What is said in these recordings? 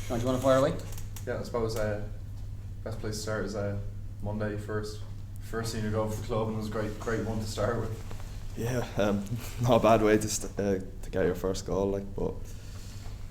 John, do you want to fire away? Yeah, I suppose best place to start is Monday, first senior goal for the club, and it was a great one to start with. Yeah, not a bad way to get your first goal, like, but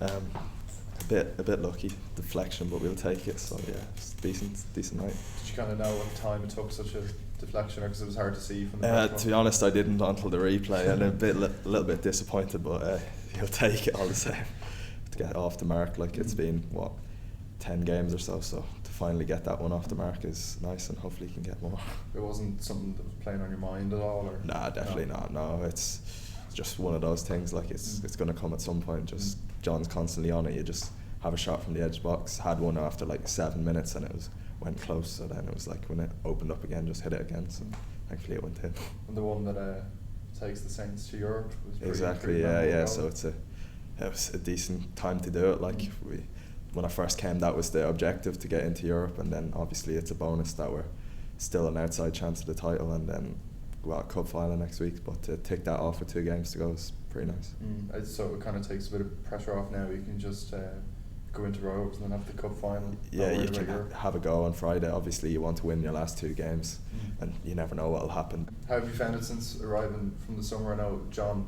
a bit lucky deflection, but we'll take it. So yeah, it's decent night. Did you kind of know what time it took such a deflection, or because it was hard to see from the to be honest, I didn't until the replay, and a little bit disappointed, but you'll take it all the same to get off the mark. Like, it's been 10 games or so to finally get that one off the mark is nice, and hopefully you can get more. It wasn't something that was playing on your mind at all, or? Nah, definitely not. No, it's just one of those things. Like, it's going to come at some point. Just John's constantly on it. You just have a shot from the edge box. Had one after like 7 minutes, and it went close. So then it was like, when it opened up again, just hit it again. So thankfully it went in. And the one that takes the Saints to Europe was pretty yeah. So it was a decent time to do it. Like, when I first came, that was the objective, to get into Europe, and then obviously it's a bonus that we're still an outside chance of the title, and then go out cup final next week. But to tick that off with 2 games to go is pretty nice. So it kind of takes a bit of pressure off now. You can just go into Rovers and then have the cup final. Yeah, you can have a go on Friday. Obviously you want to win your last 2 games, and you never know what will happen. How have you found it since arriving from the summer? I know John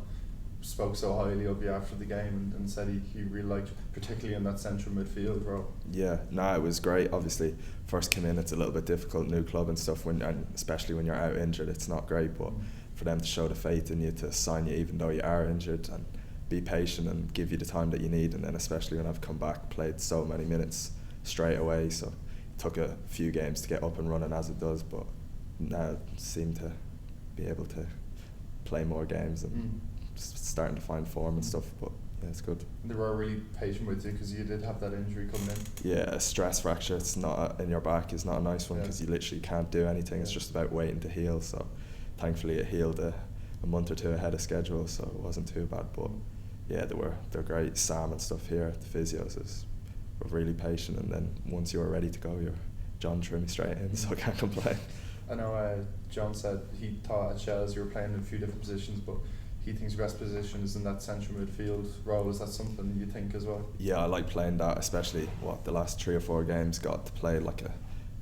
spoke so highly of you after the game, and said he really liked you, particularly in that central midfield role. Yeah, it was great. Obviously, first came in, it's a little bit difficult, new club and stuff, and especially when you're out injured, it's not great. But for them to show the faith in you, to sign you even though you are injured, and be patient and give you the time that you need, and then especially when I've come back, played so many minutes straight away, so it took a few games to get up and running as it does, but now seem to be able to play more games and starting to find form and stuff. But yeah, it's good. They were really patient with you because you did have that injury coming in. Yeah, a stress fracture, it's not in your back, is not a nice one, because you literally can't do anything. It's just about waiting to heal. So thankfully it healed a month or 2 ahead of schedule, so it wasn't too bad. But yeah, they're great. Sam and stuff here at the physios were really patient, and then once you were ready to go, John threw me straight in, so I can't complain. I know John said he thought at Shells you were playing in a few different positions, but he thinks your best position is in that central midfield role. Is that something you think as well? Yeah, I like playing that, especially the last 3 or 4 games got to play like a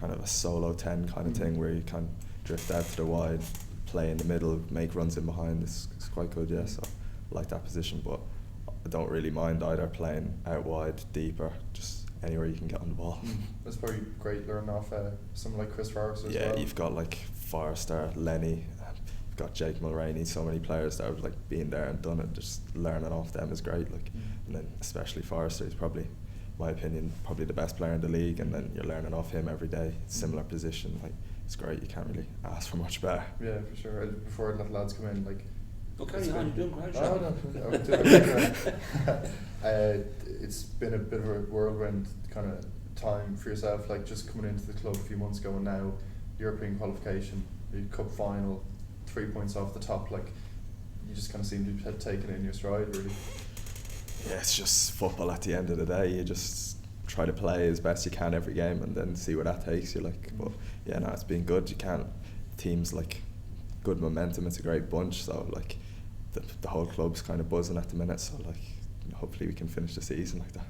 kind of a solo 10 kind of thing, where you can drift out to the wide, play in the middle, make runs in behind. It's quite good, yeah. So I like that position, but I don't really mind either playing out wide, deeper, just anywhere you can get on the ball. That's probably great learning off someone like Chris Forrester as well. Yeah, you've got like Forrester, Lenny, you've got Jake Mulroney, so many players that have like been there and done it. Just learning off them is great. Like, and then especially Forrester is probably, in my opinion, probably the best player in the league, and then you're learning off him every day. Similar position, like, it's great. You can't really ask for much better. Yeah, for sure. Before I let lads come in, like. Okay, you're doing great. It's been a bit of a whirlwind kind of time for yourself, like just coming into the club a few months ago, and now European qualification, the cup final, 3 points off the top. Like, you just kind of seem to have taken it in your stride, really. Yeah, it's just football at the end of the day. You just try to play as best you can every game, and then see where that takes you. Like, but yeah, no, it's been good. You can't. Teams like good momentum. It's a great bunch. So like, the whole club's kind of buzzing at the minute. So like, hopefully we can finish the season like that.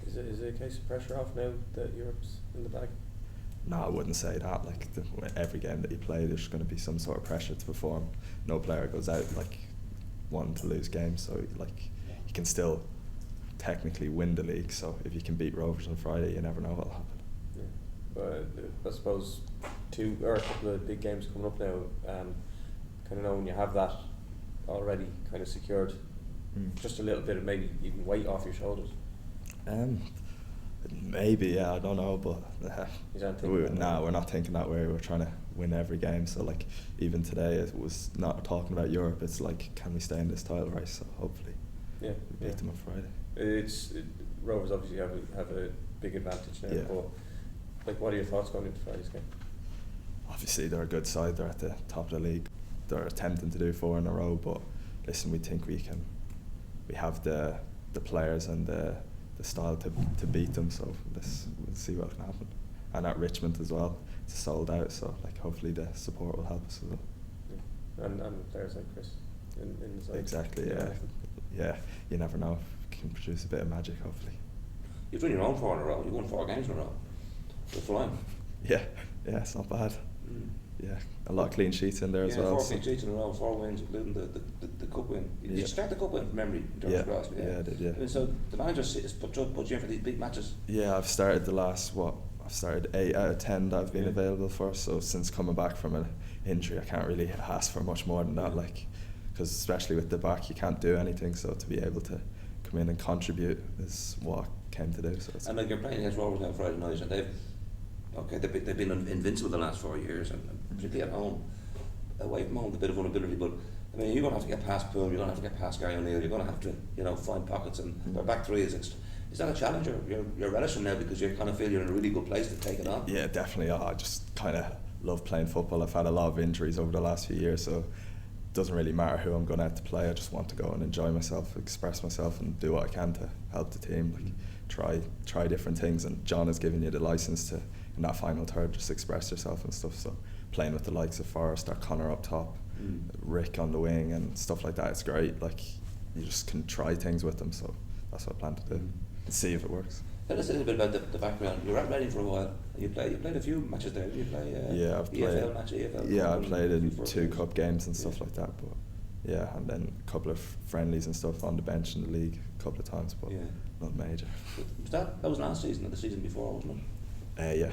Is it a case of pressure off now that Europe's in the bag? No, I wouldn't say that. Like, every game that you play, there's going to be some sort of pressure to perform. No player goes out like wanting to lose games. So like, you can still technically win the league. So if you can beat Rovers on Friday, you never know what'll happen. Yeah, but I suppose a couple of big games coming up now. Kind of know when you have that already kind of secured, just a little bit of maybe even weight off your shoulders. Maybe, yeah, I don't know, but we're not thinking that way. We're trying to win every game. So like, even today it was not talking about Europe. It's like, can we stay in this title race? So hopefully, we beat them on Friday. Rovers obviously have a big advantage now. But like, what are your thoughts going into Friday's game? Obviously, they're a good side. They're at the top of the league. They're attempting to do 4 in a row, but listen, we think we can. We have the players and the style to beat them. So we'll see what can happen. And at Richmond as well, it's sold out. So like, hopefully the support will help us as well. Yeah. And players like Chris in the side. Exactly. Yeah. You never know. Can produce a bit of magic, hopefully. You've done your own 4 in a row. You've won 4 games in a row. You're flying. Yeah, it's not bad. Mm. Yeah, a lot of clean sheets in there as well. 4 clean sheets in a row, 4 wins, including the cup win. Did you start the cup win from memory in terms of Cross? Yeah, I did, yeah. I mean, so the manager has put you in for these big matches? Yeah, I've started I've started 8 out of 10 that I've been available for, so since coming back from an injury I can't really ask for much more than that, like, because especially with the back you can't do anything, so to be able to come in and contribute is what I came to do. So and like you're playing against Rovers now Friday night, and they've been invincible the last 4 years, and particularly at home. Away from home, a bit of vulnerability, but I mean, you're going to have to get past Poole, you're going to have to get past Gary O'Neill, you're going to have to, find pockets, and their back three is that a challenge you're relishing now because you kind of feel you're in a really good place to take it on? Yeah, definitely. I just kind of love playing football. I've had a lot of injuries over the last few years, so it doesn't really matter who I'm going to have to play. I just want to go and enjoy myself, express myself, and do what I can to help the team. Like try different things, and John has given you the license to, in that final third, just express yourself and stuff. So playing with the likes of Forrest or Connor up top, Rick on the wing and stuff like that, it's great. Like, you just can try things with them, so that's what I plan to do. And see if it works. Tell us a little bit about the background. You were at Reading for a while. You played a few matches there. Did you play I've EFL match? EFL yeah, I played in 2 cup games and stuff like that. But yeah, and then a couple of friendlies and stuff on the bench in the league a couple of times, but not major. That was last season or the season before, wasn't it? Yeah.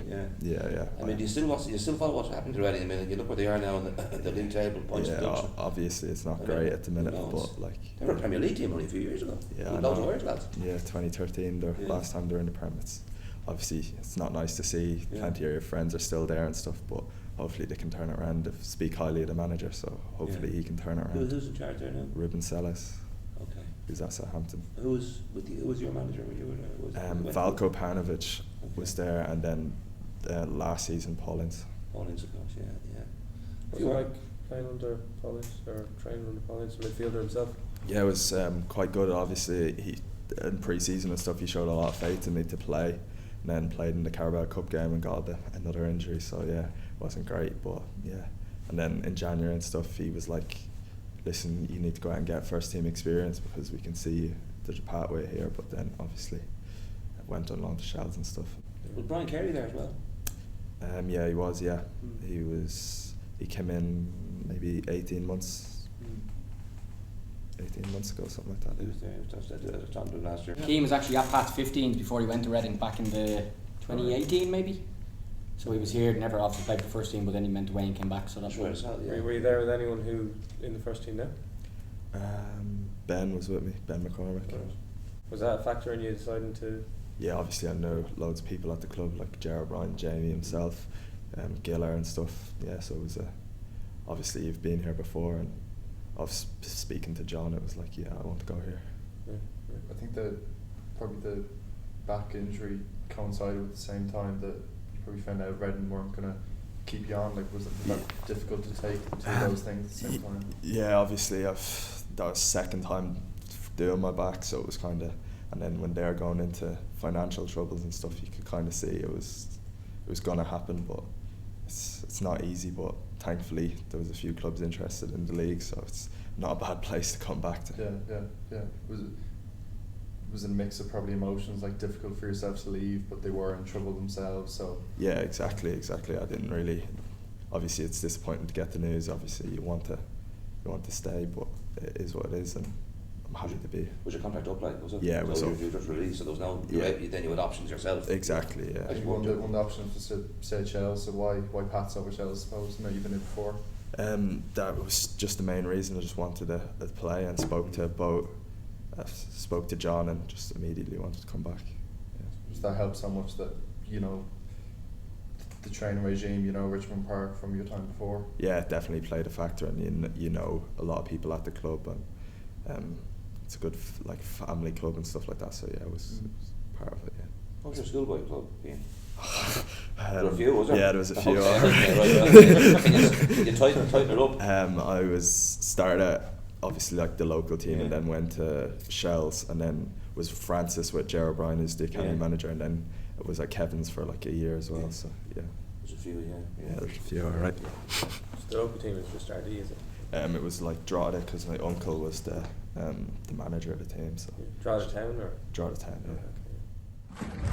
I mean, do you still follow what's happened to Reading? I mean, you look where they are now in the league table, points production. Obviously it's not great at the minute, but like they were a Premier League team only a few years ago. Yeah, loads of Irish lads. Yeah, 2013, the last time they're in the Prem. Obviously it's not nice to see plenty of your friends are still there and stuff, but hopefully they can turn it around. They speak highly of the manager, so hopefully he can turn it around. Who's in charge there now? 𝗵𝗔𝗀𝗠𝗀. Okay. Who's at Southampton. Who was with you? Who was your manager when you were there? 𝗣𝗥𝗘-𝗠𝗔𝗧 was there, and then last season Paul Ince. Paul Ince, of course, yeah. Was it like playing under Paul Ince or training under Paul Ince, midfielder himself? Yeah, it was quite good. Obviously, he in pre-season and stuff, he showed a lot of faith in me to play, and then played in the Carabao Cup game and got another injury. So yeah, it wasn't great, but yeah. And then in January and stuff, he was like, "Listen, you need to go out and get first team experience because we can see you. There's a pathway here." But then obviously, I went on loan to Shells and stuff. Was Brian Carey there as well? Yeah, he was. Yeah, he came in maybe 18 months. 18 months ago, something like that. He was there. He was at last year. Kian was actually at Pat's 15s before he went to Reading back in the 2018 maybe. So he was here, never obviously played for the first team, but then he went away and came back. So that's right. Were you there with anyone who in the first team now? Ben was with me, 𝗫𝗥𝗘-𝗦𝗦. Right. Was that a factor in you deciding to? Yeah, obviously I know loads of people at the club, like Jar O'Brien, Jamie himself, Giller and stuff. Yeah, so it was obviously you've been here before, and I was speaking to John, it was like, yeah, I want to go here. Yeah. I think probably the back injury coincided with the same time that you probably found out Reading weren't going to keep you on. Like, was that difficult to take two of those things at the same time? Yeah, obviously that was second time doing my back, so it was kind of, and then when they're going into financial troubles and stuff, you could kind of see it was going to happen, but it's not easy. But thankfully there was a few clubs interested in the league, so it's not a bad place to come back to. Yeah. Was it a mix of probably emotions, like difficult for yourself to leave, but they were in trouble themselves, so. Yeah, exactly. I didn't really. Obviously, it's disappointing to get the news. Obviously, you want to stay, but it is what it is, and I'm happy to be. Was your contract up, like, was it? Yeah, it was so up. You just released, so there was no. Then you had options yourself. Exactly. Yeah. One of the options was to stay at Shells, so why Pats over Shells? I suppose. No, you've been in before. That was just the main reason. I just wanted to play, and spoke to John, and just immediately wanted to come back. Yeah. Does that help so much that the training regime, Richmond Park from your time before? Yeah, it definitely played a factor, and you know a lot of people at the club, and it's a good family club and stuff like that. So yeah, it was part of it. Yeah. What was your schoolboy club? Yeah. There were a few, was there? Yeah, there was a few. You tighten it up. I started at obviously like the local team, and then went to Shells, and then was Francis with Jar O'Brien, who's the academy manager, and then it was at Kevin's for like a year as well. So yeah. There's a few, yeah. There's a few, alright. The local team is just 𝗟𝗘, is it? It was like 𝗣𝗥𝗘, because my uncle was the manager of the team. So. 𝗣𝗥𝗘 town or? 𝗣𝗥𝗘 town, yeah. Okay. Bye.